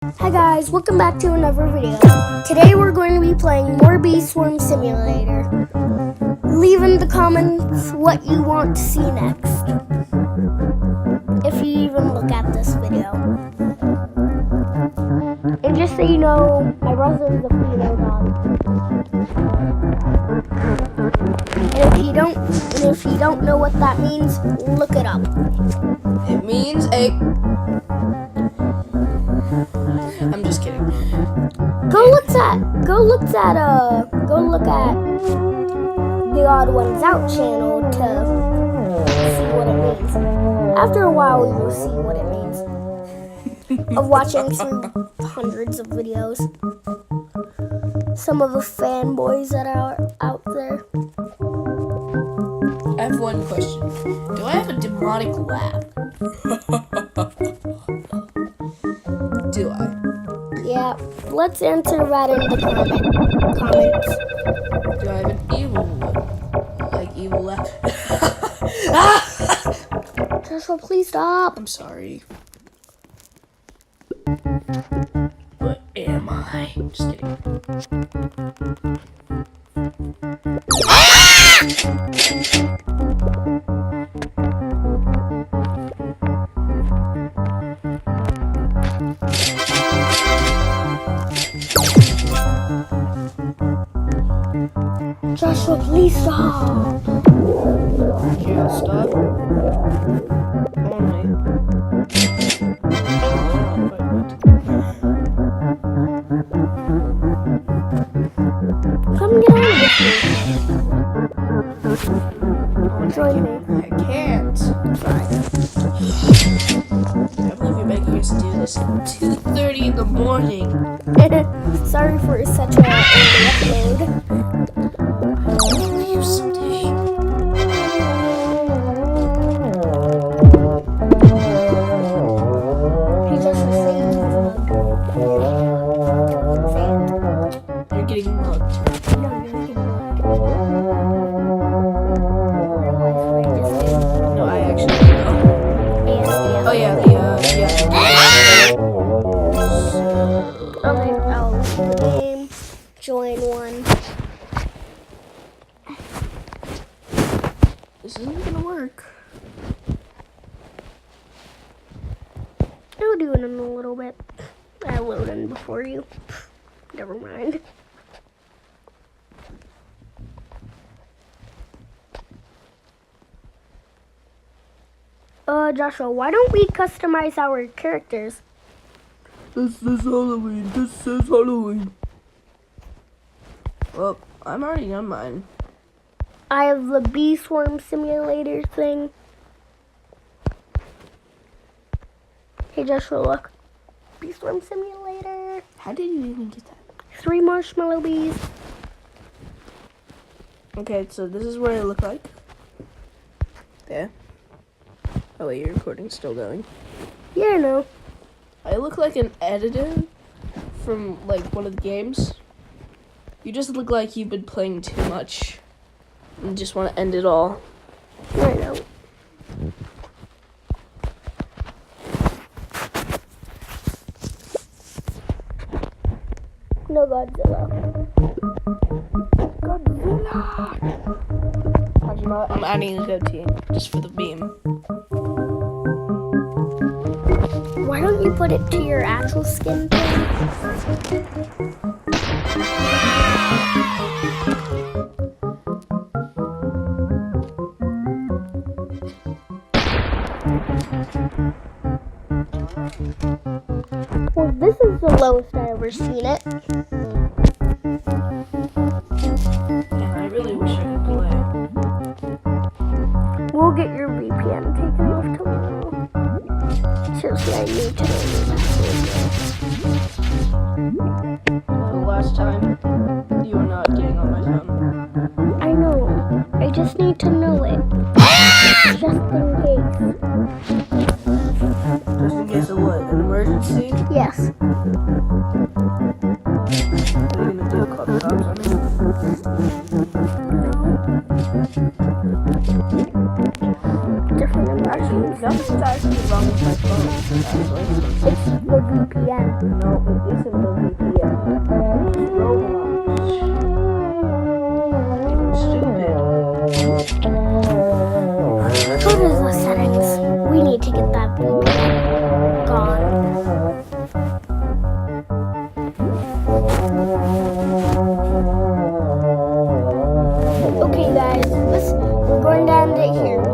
Hi guys, welcome back to another video. Today we're going to be playing more Bee Swarm Simulator. Leave in the comments what you want to see next. If you even look at this video. And just so you know, my brother is a female dog. And if you don't know what that means, look it up. It means a... I'm just kidding. Go look at the Odd Ones Out channel to see what it means. After a while, you will see what it means. Of watching through hundreds of videos. Some of the fanboys that are out there. I have one question. Do I have a demonic laugh? Do I? Yeah, let's answer that in the comments. Do I have an evil laugh? Joshua, please stop. I'm sorry. What am I? Just kidding. Joshua, please stop. I can't stop. Only. Come get on with me. Join me. I can't. I believe you're making us do this at 2:30 in the morning. Sorry for such a early upload. You stay. He just received You're getting mugged. No, I actually don't know. Oh yeah, Okay, I'll leave the game. Join one. This isn't gonna work. I'll do it in a little bit. I'll load in before you. Never mind. Joshua, why don't we customize our characters? This is Halloween. This is Halloween. Well, I'm already on mine. I have the Bee Swarm Simulator thing. Hey Joshua, look. Bee Swarm Simulator. How did you even get that? 3 marshmallow bees. Okay, so this is what I look like. There. Oh wait, your recording's still going. Yeah, I know. I look like an editor from like one of the games. You just look like you've been playing too much and just want to end it all. I know. No Godzilla. I'm adding a goatee just for the beam. Why don't you put it to your actual skin tone? Well, this is the lowest I've ever seen it. And I really wish I could play. We'll get your VPN taken off tomorrow. Seriously, I need to know The last time, you were not getting on my phone. I know. I just need to know it. Just in case. Just in case of what? An emergency? Yes. What are you gonna do? Call the cops on me? Different emotions. Nothing's actually wrong with my phone, actually. It's the VPN. No, it isn't the VPN. It's Roblox. Being stupid. Go to the settings. We need to get that VPN gone. Okay, guys, we're going down to here.